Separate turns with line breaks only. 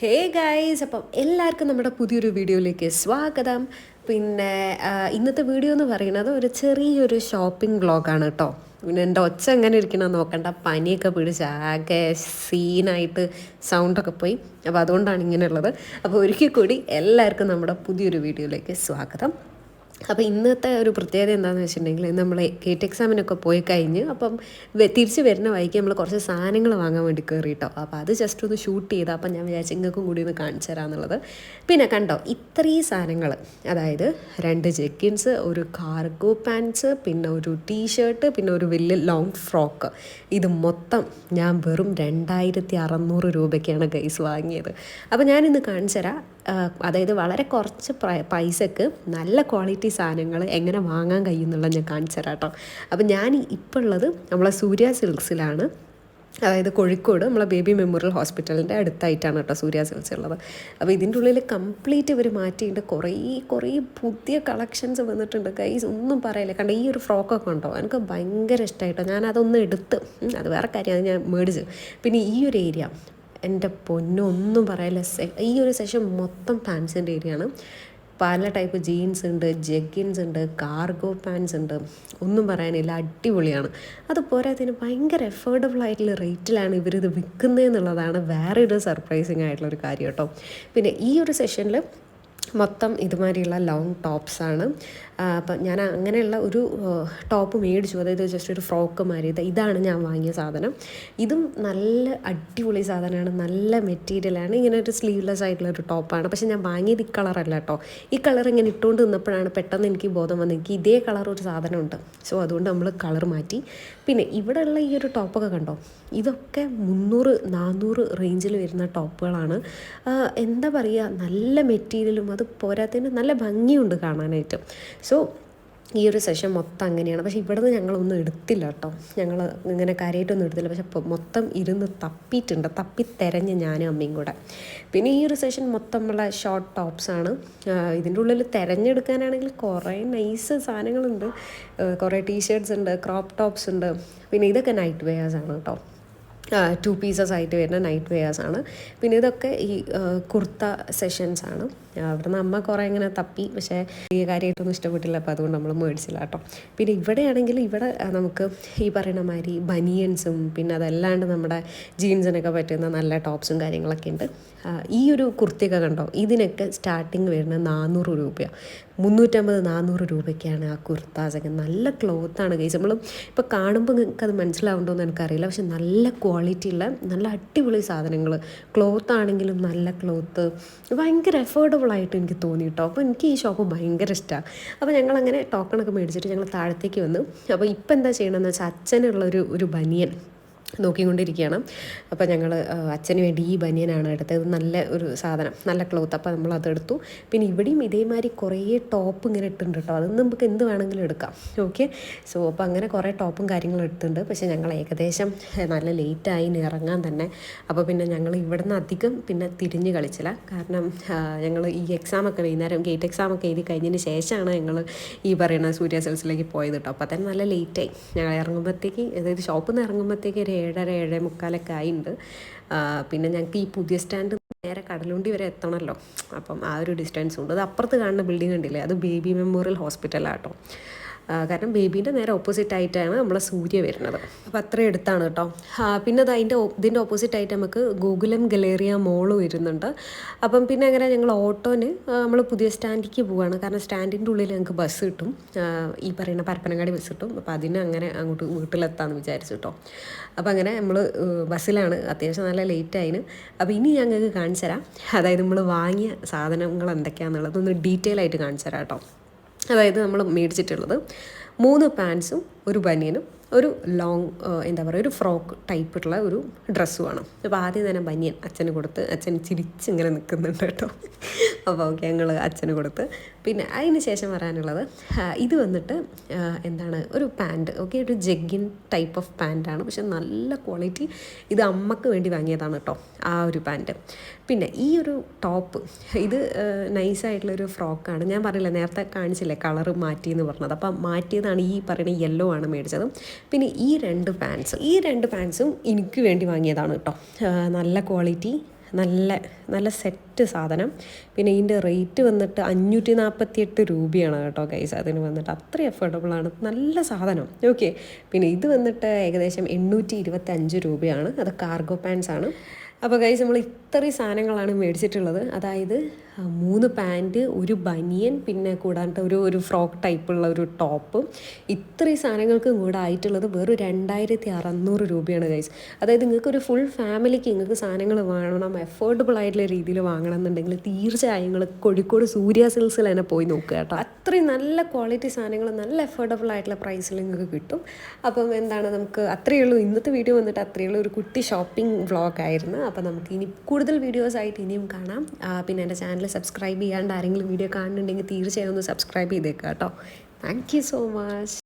Hey guys, അപ്പം എല്ലാവർക്കും നമ്മുടെ പുതിയൊരു വീഡിയോയിലേക്ക് സ്വാഗതം. പിന്നെ ഇന്നത്തെ വീഡിയോ എന്ന് പറയുന്നത് ഒരു ചെറിയൊരു ഷോപ്പിംഗ് വ്ളോഗാണ് കേട്ടോ. പിന്നെ എൻ്റെ ഒച്ച എങ്ങനെ ഇരിക്കണമെന്ന് നോക്കണ്ട, പനിയൊക്കെ പിടിച്ച് ആകെ സീനായിട്ട് സൗണ്ടൊക്കെ പോയി. അപ്പോൾ അതുകൊണ്ടാണ് ഇങ്ങനെയുള്ളത്. അപ്പോൾ ഒരിക്കൽ കൂടി എല്ലാവർക്കും നമ്മുടെ പുതിയൊരു വീഡിയോയിലേക്ക് സ്വാഗതം. അപ്പോൾ ഇന്നത്തെ ഒരു പ്രത്യേകത എന്താണെന്ന് വെച്ചിട്ടുണ്ടെങ്കിൽ, നമ്മൾ ഗേറ്റ് എക്സാമിനൊക്കെ പോയി കഴിഞ്ഞ് അപ്പം തിരിച്ച് വരുന്ന വഴിക്ക് നമ്മൾ കുറച്ച് സാധനങ്ങൾ വാങ്ങാൻ വേണ്ടി കയറി കേട്ടോ. അപ്പോൾ അത് ജസ്റ്റ് ഒന്ന് ഷൂട്ട് ചെയ്ത് അപ്പം ഞാൻ വിചാരിച്ചു നിങ്ങൾക്കും കൂടി ഒന്ന് കാണിച്ചു തരാമെന്നുള്ളത്. പിന്നെ കണ്ടോ, ഇത്രയും സാധനങ്ങൾ, അതായത് 2 ജെഗിൻസ്, ഒരു കാർഗോ പാൻറ്റ്സ്, പിന്നെ ഒരു ടീഷർട്ട്, പിന്നെ ഒരു വലിയ ലോങ് ഫ്രോക്ക്. ഇത് മൊത്തം ഞാൻ വെറും 2600 രൂപയ്ക്കാണ് ഗൈസ് വാങ്ങിയത്. അപ്പോൾ ഞാനിന്ന് കാണിച്ചു തരാം. അതായത് വളരെ കുറച്ച് പൈസക്ക് നല്ല ക്വാളിറ്റി സാധനങ്ങൾ എങ്ങനെ വാങ്ങാൻ കഴിയുമെന്നുള്ളത് ഞാൻ കാണിച്ചു തരാം കേട്ടോ. അപ്പോൾ ഞാൻ ഇപ്പോൾ ഉള്ളത് നമ്മളെ സൂര്യ സിൽക്സിലാണ്. അതായത് കോഴിക്കോട് നമ്മളെ ബേബി മെമ്മോറിയൽ ഹോസ്പിറ്റലിൻ്റെ അടുത്തായിട്ടാണ് കേട്ടോ സൂര്യ സിൽക്സ് ഉള്ളത്. അപ്പോൾ ഇതിൻ്റെ ഉള്ളിൽ കംപ്ലീറ്റ് ഇവർ മാറ്റിയിട്ട് കുറേ പുതിയ കളക്ഷൻസ് വന്നിട്ടുണ്ട് ഗൈസ്. ഒന്നും പറയില്ല. കണ്ട ഈ ഒരു ഫ്രോക്കൊക്കെ ഉണ്ടോ, എനിക്ക് ഭയങ്കര ഇഷ്ടമായിട്ടോ. ഞാനതൊന്ന് എടുത്ത്, അത് വേറെ കാര്യം, അത് ഞാൻ മേടിച്ചു. പിന്നെ ഈ ഒരു ഏരിയ എൻ്റെ പൊന്നൊന്നും പറയില്ല. ഈ ഒരു സെഷൻ മൊത്തം പാൻസിൻ്റെ ഏരിയയാണ്. പല ടൈപ്പ് ജീൻസ് ഉണ്ട്, ജെഗിൻസ് ഉണ്ട്, കാർഗോ പാൻസ് ഉണ്ട്. ഒന്നും പറയാനില്ല, അടിപൊളിയാണ്. അത് പോരാത്തതിന് ഭയങ്കര എഫോർഡബിൾ ആയിട്ടുള്ള റേറ്റിലാണ് ഇവരിത് വിൽക്കുന്നതെന്നുള്ളതാണ് വേറൊരു സർപ്രൈസിങ് ആയിട്ടുള്ളൊരു കാര്യം കേട്ടോ. പിന്നെ ഈ ഒരു സെഷനിൽ മൊത്തം ഇതുമാതിരിയുള്ള ലോങ് ടോപ്സാണ്. അപ്പം ഞാൻ അങ്ങനെയുള്ള ഒരു ടോപ്പ് മേടിച്ചു. അതായത് ജസ്റ്റ് ഒരു ഫ്രോക്ക് മാതിരി. ഇതാണ് ഞാൻ വാങ്ങിയ സാധനം. ഇതും നല്ല അടിപൊളി സാധനമാണ്, നല്ല മെറ്റീരിയലാണ്. ഇങ്ങനെ ഒരു സ്ലീവ്ലെസ് ആയിട്ടുള്ള ഒരു ടോപ്പാണ്. പക്ഷേ ഞാൻ വാങ്ങിയത് ഈ കളറല്ല കേട്ടോ. ഈ കളർ ഇങ്ങനെ ഇട്ടുകൊണ്ട് നിന്നപ്പോഴാണ് പെട്ടെന്ന് എനിക്ക് ബോധം വന്നത്, എനിക്ക് ഇതേ കളർ ഒരു സാധനമുണ്ട്. സോ അതുകൊണ്ട് നമ്മൾ കളർ മാറ്റി. പിന്നെ ഇവിടെയുള്ള ഈ ഒരു ടോപ്പൊക്കെ കണ്ടോ, ഇതൊക്കെ 300-400 റേഞ്ചിൽ വരുന്ന ടോപ്പുകളാണ്. എന്താ പറയുക, നല്ല മെറ്റീരിയലും അത് പോരാത്തതിന് നല്ല ഭംഗിയുണ്ട് കാണാനായിട്ട്. സോ ഈ ഒരു സെഷൻ മൊത്തം അങ്ങനെയാണ്. പക്ഷേ ഇവിടെ നിന്ന് ഞങ്ങളൊന്നും എടുത്തില്ല കേട്ടോ. ഞങ്ങൾ ഇങ്ങനെ കാര്യമായിട്ടൊന്നും എടുത്തില്ല. പക്ഷെ മൊത്തം ഇരുന്ന് തപ്പിത്തെരഞ്ഞ് ഞാനും അമ്മയും കൂടെ. പിന്നെ ഈ ഒരു സെഷൻ മൊത്തം നമ്മളെ ഷോർട്ട് ടോപ്സാണ്. ഇതിൻ്റെ ഉള്ളിൽ തിരഞ്ഞെടുക്കാനാണെങ്കിൽ കുറേ നൈസ് സാധനങ്ങളുണ്ട്. കുറേ ടീഷർട്ട്സ് ഉണ്ട്, ക്രോപ്പ് ടോപ്സ് ഉണ്ട്. പിന്നെ ഇതൊക്കെ നൈറ്റ് വെയേഴ്സാണ് കേട്ടോ. 2 പീസസ് ആയിട്ട് വരുന്ന നൈറ്റ് വെയേഴ്സാണ്. പിന്നെ ഇതൊക്കെ ഈ കുർത്ത സെഷൻസാണ്. അവിടെ നിന്ന് അമ്മ കുറേ ഇങ്ങനെ തപ്പി, പക്ഷേ ഈ കാര്യമായിട്ടൊന്നും ഇഷ്ടപ്പെട്ടില്ല. അപ്പോൾ അതുകൊണ്ട് നമ്മൾ മേടിച്ചില്ല കേട്ടോ. പിന്നെ ഇവിടെയാണെങ്കിൽ ഇവിടെ നമുക്ക് ഈ പറയുന്ന മാതിരി ബനിയൻസും, പിന്നെ അതല്ലാണ്ട് നമ്മുടെ ജീൻസിനൊക്കെ പറ്റുന്ന നല്ല ടോപ്സും കാര്യങ്ങളൊക്കെ ഉണ്ട്. ഈ ഒരു കുർത്തിയൊക്കെ കണ്ടോ, ഇതിനൊക്കെ സ്റ്റാർട്ടിങ് വരുന്നത് 400 രൂപയാണ്. 350-400 രൂപയ്ക്കാണ് ആ കുർത്താസൊക്കെ. നല്ല ക്ലോത്താണ് ഗൈസ്. നമ്മൾ ഇപ്പോൾ കാണുമ്പോൾ നിങ്ങൾക്ക് അത് മനസ്സിലാവുണ്ടോയെന്ന് എനിക്കറിയില്ല. പക്ഷെ നല്ല ക്വാളിറ്റിയുള്ള നല്ല അടിപൊളി സാധനങ്ങൾ. ക്ലോത്ത് ആണെങ്കിലും നല്ല ക്ലോത്ത്, ഭയങ്കര അഫോർഡബിളായിട്ട് എനിക്ക് തോന്നി കേട്ടോ. അപ്പോൾ എനിക്ക് ഈ ഷോപ്പ് ഭയങ്കര ഇഷ്ടമാണ്. അപ്പോൾ ഞങ്ങളങ്ങനെ ടോക്കണൊക്കെ മേടിച്ചിട്ട് ഞങ്ങൾ താഴത്തേക്ക് വന്നു. അപ്പോൾ ഇപ്പോൾ എന്താ ചെയ്യണമെന്ന് വെച്ചാൽ, അച്ഛനുള്ളൊരു ബനിയൻ നോക്കിക്കൊണ്ടിരിക്കുകയാണ്. അപ്പോൾ ഞങ്ങൾ അച്ഛന് വേണ്ടി ഈ ബനിയനാണ് എടുത്തത്. നല്ല ഒരു സാധനം, നല്ല ക്ലോത്ത്. അപ്പോൾ നമ്മൾ അതെടുത്തു. പിന്നെ ഇവിടെയും ഇതേമാതിരി കുറേ ടോപ്പ് ഇങ്ങനെ ഇട്ടിട്ടുണ്ട് കേട്ടോ. അതൊന്നും നമുക്ക് എന്ത് വേണമെങ്കിലും എടുക്കാം. ഓക്കെ. സോ അപ്പോൾ അങ്ങനെ കുറേ ടോപ്പും കാര്യങ്ങളും എടുത്തിട്ടുണ്ട്. പക്ഷേ ഞങ്ങൾ ഏകദേശം നല്ല ലേറ്റായി ഇറങ്ങാൻ തന്നെ. അപ്പോൾ പിന്നെ ഞങ്ങൾ ഇവിടെ നിന്ന് അധികം പിന്നെ തിരിഞ്ഞ് കളിച്ചില്ല. കാരണം ഞങ്ങൾ ഈ എക്സാമൊക്കെ വൈകുന്നേരം ഗേറ്റ് എക്സാമൊക്കെ എഴുതി കഴിഞ്ഞതിന് ശേഷമാണ് ഞങ്ങൾ ഈ പറയുന്ന സൂര്യ സെൽസിലേക്ക് പോയത് കേട്ടോ. അപ്പോൾ തന്നെ നല്ല ലേറ്റായി. ഞങ്ങൾ ഇറങ്ങുമ്പോഴത്തേക്ക്, അതായത് ഷോപ്പിൽ നിന്ന് ഇറങ്ങുമ്പോഴത്തേക്ക് ഒരു 7:30-7:45 ആയിട്ടുണ്ട്. പിന്നെ ഞങ്ങൾക്ക് ഈ പുതിയ സ്റ്റാൻഡ് നേരെ കടലുണ്ടി വരെ എത്തണമല്ലോ. അപ്പം ആ ഒരു ഡിസ്റ്റൻസ് ഉണ്ട്. അത് അപ്പുറത്ത് കാണുന്ന ബിൽഡിംഗ് ഉണ്ടില്ലേ, അത് ബേബി മെമ്മോറിയൽ ഹോസ്പിറ്റലാണ് കേട്ടോ. കാരണം ബേബീൻ്റെ നേരെ ഓപ്പോസിറ്റായിട്ടാണ് നമ്മളെ സൂര്യ വരുന്നത്. അപ്പോൾ അത്രയും അടുത്താണ് കേട്ടോ. പിന്നെ അത് ഇതിൻ്റെ ഓപ്പോസിറ്റായിട്ട് നമുക്ക് ഗോകുലം ഗലേറിയ മോള് വരുന്നുണ്ട്. അപ്പം പിന്നെ അങ്ങനെ ഞങ്ങൾ ഓട്ടോന് നമ്മൾ പുതിയ സ്റ്റാൻഡിലേക്ക് പോവുകയാണ്. കാരണം സ്റ്റാൻഡിൻ്റെ ഉള്ളിൽ ഞങ്ങൾക്ക് ബസ് കിട്ടും, ഈ പറയുന്ന പരപ്പനങ്ങാടി ബസ് കിട്ടും. അപ്പോൾ അതിന് അങ്ങനെ അങ്ങോട്ട് വീട്ടിലെത്താമെന്ന് വിചാരിച്ചു കേട്ടോ. അപ്പോൾ അങ്ങനെ നമ്മൾ ബസ്സിലാണ്. അത്യാവശ്യം നല്ല ലേറ്റായിന്. അപ്പോൾ ഇനി ഞങ്ങൾക്ക് കാണിച്ചു തരാം, അതായത് നമ്മൾ വാങ്ങിയ സാധനങ്ങൾ എന്തൊക്കെയാണെന്നുള്ളത് ഒന്ന് ഡീറ്റെയിൽ ആയിട്ട് കാണിച്ചു തരാം കേട്ടോ. അതായത് നമ്മൾ മേടിച്ചിട്ടുള്ളത് 3 പാൻസും ഒരു ബനിയനും ഒരു ലോങ് എന്താ പറയുക, ഒരു ഫ്രോക്ക് ടൈപ്പുള്ള ഒരു ഡ്രസ്സുമാണ്. അപ്പോൾ ആദ്യം തന്നെ ബനിയൻ അച്ഛന് കൊടുത്ത്, അച്ഛൻ ചിരിച്ചിങ്ങനെ നിൽക്കുന്നുണ്ട് കേട്ടോ. അപ്പോൾ ഓക്കെ, ഞങ്ങൾ അച്ഛന് കൊടുത്ത്. പിന്നെ അതിന് ശേഷം വരാനുള്ളത് ഇത് വന്നിട്ട് എന്താണ്, ഒരു പാൻറ്റ്. ഓക്കെ, ഒരു ജെഗിൻ ടൈപ്പ് ഓഫ് പാൻറ്റാണ്, പക്ഷെ നല്ല ക്വാളിറ്റി. ഇത് അമ്മക്ക് വേണ്ടി വാങ്ങിയതാണ് കേട്ടോ ആ ഒരു പാൻറ്റ്. പിന്നെ ഈ ഒരു ടോപ്പ്, ഇത് നൈസായിട്ടുള്ളൊരു ഫ്രോക്കാണ്. ഞാൻ പറഞ്ഞില്ല, നേരത്തെ കാണിച്ചില്ലേ കളറ് മാറ്റിയെന്ന് പറഞ്ഞത്. അപ്പം മാറ്റിയതാണ് ഈ പറയുന്ന യെല്ലോ ആണ് മേടിച്ചത്. പിന്നെ ഈ രണ്ട് പാൻസും എനിക്ക് വേണ്ടി വാങ്ങിയതാണ് കേട്ടോ. നല്ല ക്വാളിറ്റി, നല്ല നല്ല സെറ്റ് സാധനം. പിന്നെ ഇതിൻ്റെ റേറ്റ് വന്നിട്ട് 548 രൂപയാണ് കേട്ടോ ഗൈസ്. അതിന് വന്നിട്ട് അത്രയും അഫോർഡബിളാണ്, നല്ല സാധനം. ഓക്കെ, പിന്നെ ഇത് വന്നിട്ട് ഏകദേശം 825 രൂപയാണ്. അത് കാർഗോ പാൻസ് ആണ്. അപ്പോൾ ഗൈസ് നമ്മൾ ഇത്രയും സാധനങ്ങളാണ് മേടിച്ചിട്ടുള്ളത്. അതായത് 3 പാൻറ്റ്, ഒരു ബനിയൻ, പിന്നെ കൂടാണ്ട് ഒരു ഫ്രോക്ക് ടൈപ്പുള്ള ഒരു ടോപ്പ്. ഇത്രയും സാധനങ്ങൾക്കും കൂടെ ആയിട്ടുള്ളത് വെറും 2600 രൂപയാണ് ഗൈസ്. അതായത് നിങ്ങൾക്കൊരു ഫുൾ ഫാമിലിക്ക് നിങ്ങൾക്ക് സാധനങ്ങൾ വേണം, അഫോർഡബിൾ ആയിട്ടുള്ള രീതിയിൽ വാങ്ങണം എന്നുണ്ടെങ്കിൽ തീർച്ചയായും നിങ്ങൾ കോഴിക്കോട് സൂര്യ സിൽസിൽ തന്നെ പോയി നോക്കുക കേട്ടോ. അത്രയും നല്ല ക്വാളിറ്റി സാധനങ്ങൾ നല്ല അഫോർഡബിൾ ആയിട്ടുള്ള പ്രൈസിൽ നിങ്ങൾക്ക് കിട്ടും. അപ്പം എന്താണ്, നമുക്ക് അത്രയേ ഉള്ളൂ. ഇന്നത്തെ വീഡിയോ വന്നിട്ട് അത്രയേ ഉള്ളൂ, ഒരു കുട്ടി ഷോപ്പിംഗ് വ്ളോഗായിരുന്നു. അപ്പോൾ നമുക്ക് ഇനി കൂടുതൽ വീഡിയോസായിട്ട് ഇനിയും കാണാം. പിന്നെ എൻ്റെ ചാനൽ സബ്സ്ക്രൈബ് ചെയ്യാണ്ട് ആരെങ്കിലും വീഡിയോ കാണുന്നുണ്ടെങ്കിൽ തീർച്ചയായും ഒന്ന് സബ്സ്ക്രൈബ് ചെയ്തേക്കാം കേട്ടോ. Thank you so much.